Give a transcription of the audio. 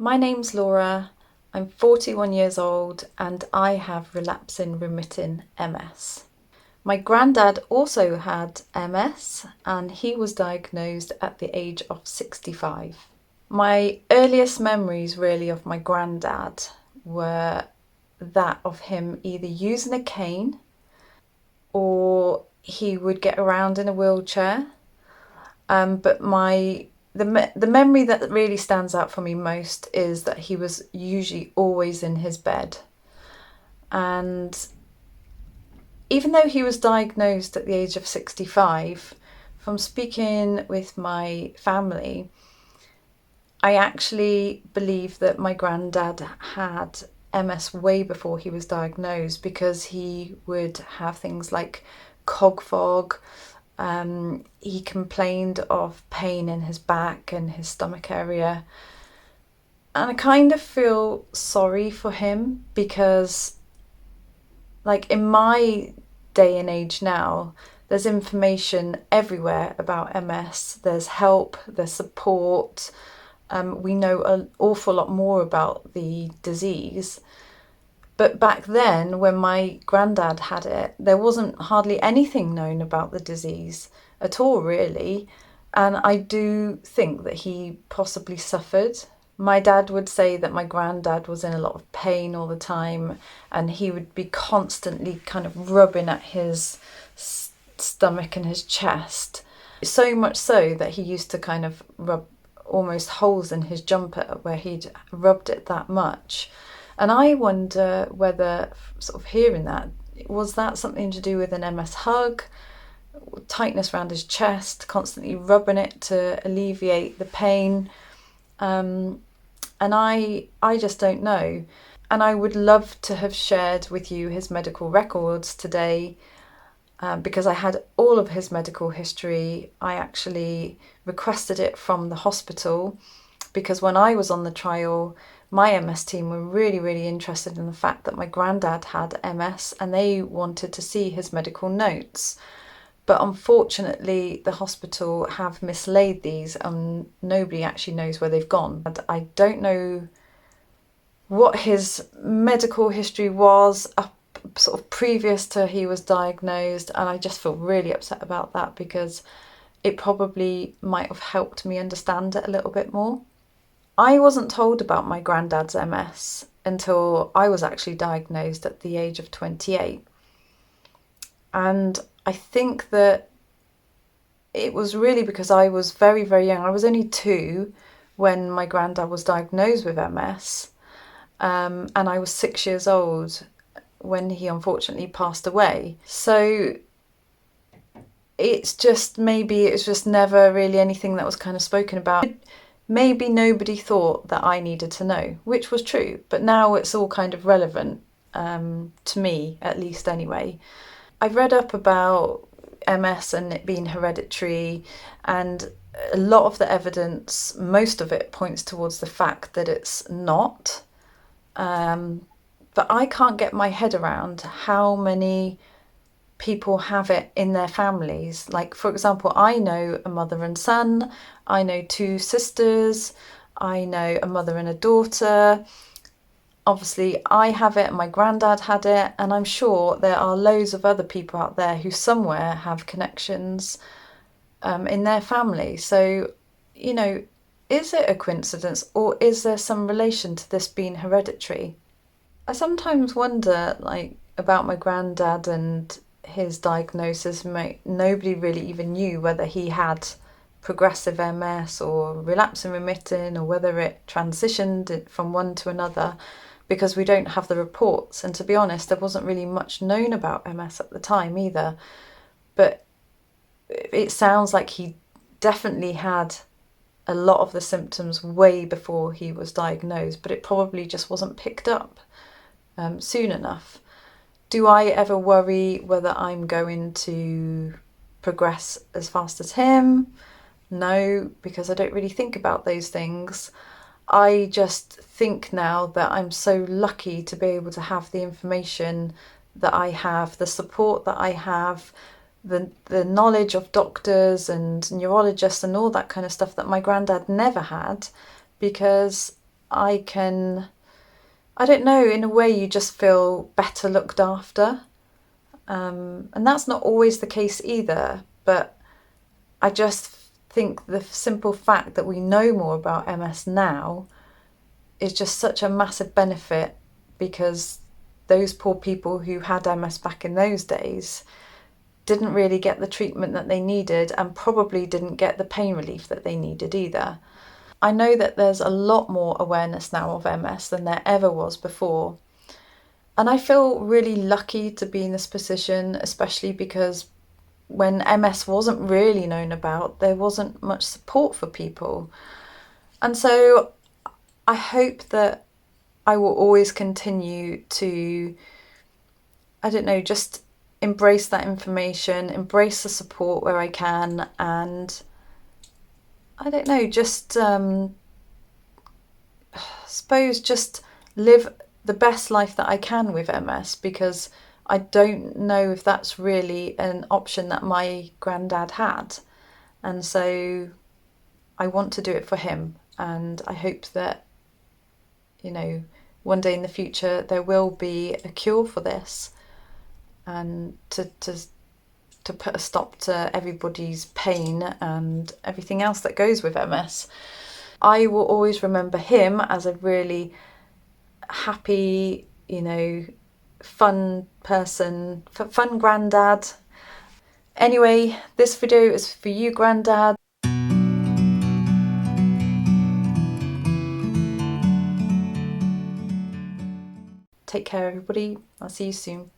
My name's Laura, I'm 41 years old and I have relapsing remitting MS. My granddad also had MS and he was diagnosed at the age of 65. My earliest memories really of my granddad were that of him either using a cane or he would get around in a wheelchair. But the memory that really stands out for me most is that he was usually always in his bed. And even though he was diagnosed at the age of 65, from speaking with my family, I actually believe that my granddad had MS way before he was diagnosed, because he would have things like cog fog. He complained of pain in his back and his stomach area. And I kind of feel sorry for him because, like, in my day and age now, there's information everywhere about MS. There's help, there's support. We know an awful lot more about the disease. But back then, when my granddad had it, there wasn't hardly anything known about the disease at all, really. And I do think that he possibly suffered. My dad would say that my granddad was in a lot of pain all the time, and he would be constantly kind of rubbing at his stomach and his chest. So much so that he used to kind of rub almost holes in his jumper where he'd rubbed it that much. And I wonder whether, sort of hearing that, was that something to do with an MS hug, tightness around his chest, constantly rubbing it to alleviate the pain? And I just don't know. And I would love to have shared with you his medical records today, because I had all of his medical history. I actually requested it from the hospital because when I was on the trial, my MS team were really interested in the fact that my granddad had MS and they wanted to see his medical notes. But unfortunately, the hospital have mislaid these and nobody actually knows where they've gone. And I don't know what his medical history was up sort of previous to he was diagnosed, and I just feel really upset about that because it probably might have helped me understand it a little bit more. I wasn't told about my granddad's MS until I was actually diagnosed at the age of 28. And I think that it was really because I was very young. I was only 2 when my granddad was diagnosed with MS, and I was 6 years old when he unfortunately passed away. So it's just, maybe it was just never really anything that was kind of spoken about. Maybe nobody thought that I needed to know, which was true, but now it's all kind of relevant, to me at least anyway. I've read up about MS and it being hereditary, and a lot of the evidence, most of it points towards the fact that it's not. But I can't get my head around how many people have it in their families. Like, for example, I know a mother and son, I know 2 sisters, I know a mother and a daughter. Obviously, I have it, my granddad had it, and I'm sure there are loads of other people out there who somewhere have connections in their family. So, is it a coincidence, or is there some relation to this being hereditary? I sometimes wonder, like, about my granddad and his diagnosis. Nobody really even knew whether he had progressive MS or relapsing remitting, or whether it transitioned from one to another, because we don't have the reports. And to be honest, there wasn't really much known about MS at the time either. But it sounds like he definitely had a lot of the symptoms way before he was diagnosed, but it probably just wasn't picked up soon enough. Do I ever worry whether I'm going to progress as fast as him? No, because I don't really think about those things. I just think now that I'm so lucky to be able to have the information that I have, the support that I have, the knowledge of doctors and neurologists and all that kind of stuff that my granddad never had, because I don't know, in a way you just feel better looked after. And that's not always the case either, but I just think the simple fact that we know more about MS now is just such a massive benefit, because those poor people who had MS back in those days didn't really get the treatment that they needed, and probably didn't get the pain relief that they needed either. I know that there's a lot more awareness now of MS than there ever was before. And I feel really lucky to be in this position, especially because when MS wasn't really known about, there wasn't much support for people. And so I hope that I will always continue to, I don't know, just embrace that information, embrace the support where I can, and I don't know, just suppose just live the best life that I can with MS, because I don't know if that's really an option that my granddad had. And so I want to do it for him, and I hope that, you know, one day in the future there will be a cure for this, and to put a stop to everybody's pain and everything else that goes with MS. I will always remember him as a really happy, you know, fun person, fun granddad. Anyway, this video is for you, Grandad. Take care, everybody. I'll see you soon.